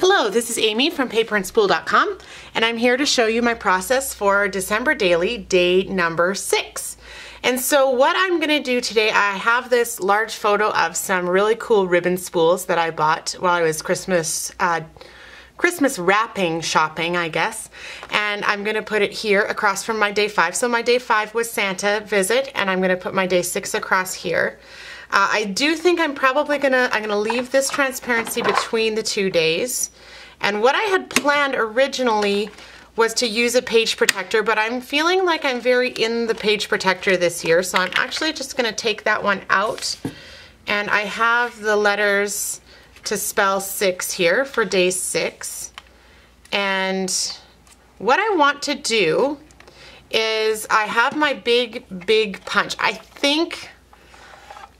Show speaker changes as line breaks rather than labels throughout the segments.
Hello, this is Amy from paperandspool.com, and I'm here to show you my process for December Daily, day number 6. And so what I'm going to do today, I have this large photo of some really cool ribbon spools that I bought while I was Christmas wrapping shopping, I guess. And I'm going to put it here across from my day 5. So my day 5 was Santa visit, and I'm going to put my day 6 across here. I do think I'm probably I'm gonna leave this transparency between the 2 days. And what I had planned originally was to use a page protector, but I'm feeling like I'm very in the page protector this year, so I'm actually just gonna take that one out. And I have the letters to spell 6 here for day 6. And what I want to do is I have my big punch. I think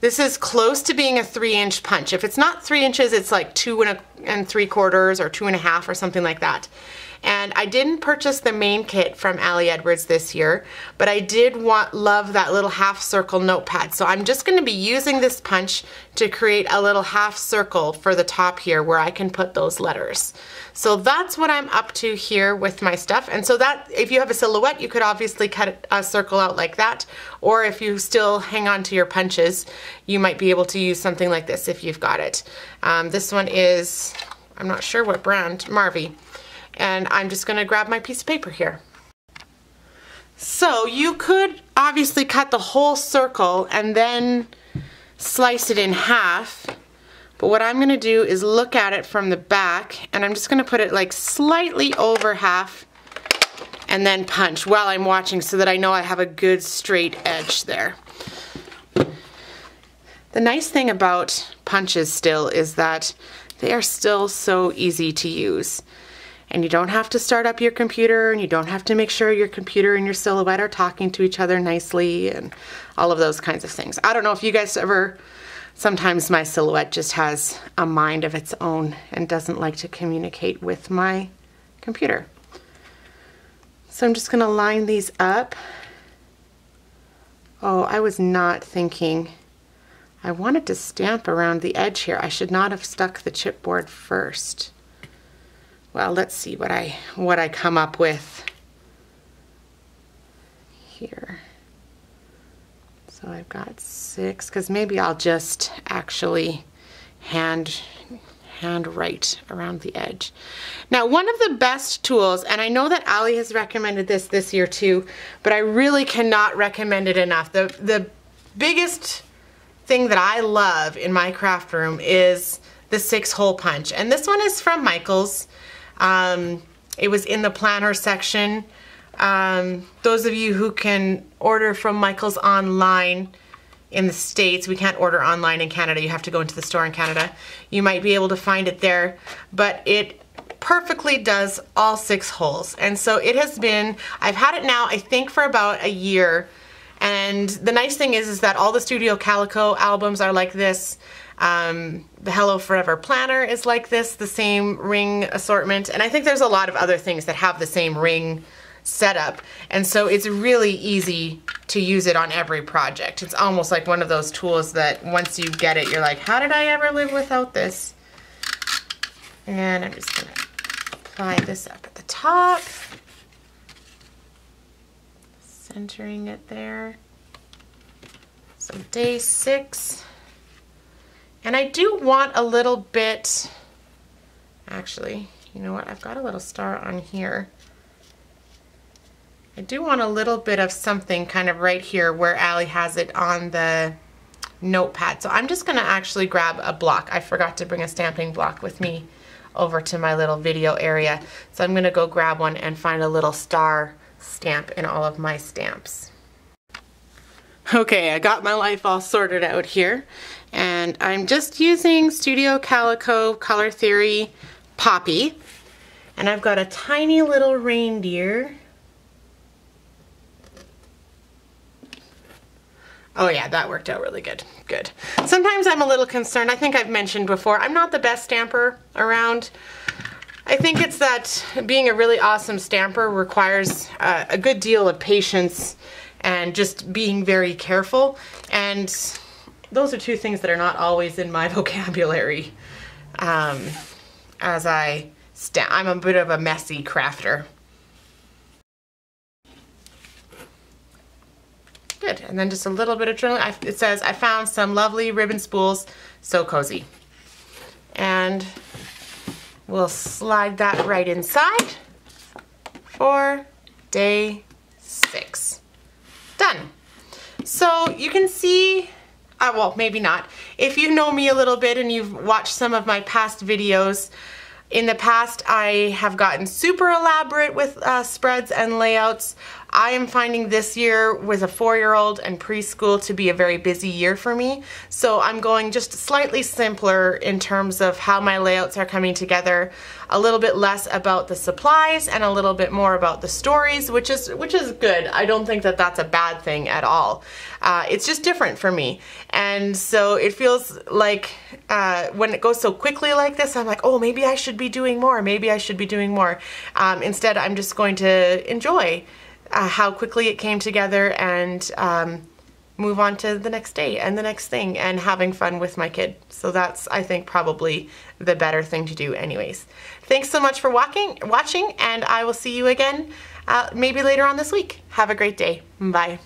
this is close to being a 3-inch punch. If it's not 3 inches, it's like 2 3/4 or 2.5 or something like that. And I didn't purchase the main kit from Ali Edwards this year, but I did love that little half circle notepad. So I'm just going to be using this punch to create a little half circle for the top here where I can put those letters. So that's what I'm up to here with my stuff. And so that, if you have a silhouette, you could obviously cut a circle out like that. Or if you still hang on to your punches, you might be able to use something like this if you've got it. This one is, I'm not sure what brand, Marvy. And I'm just going to grab my piece of paper here. So you could obviously cut the whole circle and then slice it in half. But what I'm going to do is look at it from the back, and I'm just going to put it like slightly over half and then punch while I'm watching so that I know I have a good straight edge there. The nice thing about punches still is that they are still so easy to use. And you don't have to start up your computer, and you don't have to make sure your computer and your silhouette are talking to each other nicely and all of those kinds of things. I don't know if you guys ever, sometimes my silhouette just has a mind of its own and doesn't like to communicate with my computer. So I'm just going to line these up. Oh, I was not thinking. I wanted to stamp around the edge here. I should not have stuck the chipboard first. Well, let's see what I come up with here. So I've got 6, because maybe I'll just actually hand write around the edge. Now, one of the best tools, and I know that Ali has recommended this year too, but I really cannot recommend it enough. The biggest thing that I love in my craft room is the 6-hole punch, and this one is from Michaels. It was in the planner section. Those of you who can order from Michaels online in the States, we can't order online in Canada, you have to go into the store in Canada, you might be able to find it there, but it perfectly does all 6 holes. And so it has been, I've had it now I think for about a year, and the nice thing is that all the Studio Calico albums are like this. The Hello Forever planner is like this, the same ring assortment, and I think there's a lot of other things that have the same ring setup, and so it's really easy to use it on every project. It's almost like one of those tools that once you get it, you're like, how did I ever live without this? And I'm just going to apply this up at the top, centering it there. So day 6. And I do want a little bit, actually, you know what, I've got a little star on here. I do want a little bit of something kind of right here where Ali has it on the notepad. So I'm just going to actually grab a block. I forgot to bring a stamping block with me over to my little video area. So I'm going to go grab one and find a little star stamp in all of my stamps. Okay, I got my life all sorted out here, and I'm just using Studio Calico Color Theory Poppy, and I've got a tiny little reindeer. Oh yeah, that worked out really good. Good. Sometimes I'm a little concerned, I think I've mentioned before, I'm not the best stamper around. I think it's that being a really awesome stamper requires a good deal of patience and just being very careful, and those are two things that are not always in my vocabulary. as I'm a bit of a messy crafter. Good, and then just a little bit of journaling. It says, I found some lovely ribbon spools, so cozy. And we'll slide that right inside for day 6. Done. So you can see, well, maybe not. If you know me a little bit and you've watched some of my past videos, in the past I have gotten super elaborate with spreads and layouts. I am finding this year with a 4-year-old and preschool to be a very busy year for me. So I'm going just slightly simpler in terms of how my layouts are coming together, a little bit less about the supplies and a little bit more about the stories, which is good. I don't think that that's a bad thing at all. It's just different for me. And so it feels like when it goes so quickly like this, I'm like, oh, maybe I should be doing more. Maybe I should be doing more. Instead, I'm just going to enjoy how quickly it came together and move on to the next day and the next thing and having fun with my kid. So that's, I think, probably the better thing to do anyways. Thanks so much for watching, and I will see you again maybe later on this week. Have a great day. Bye.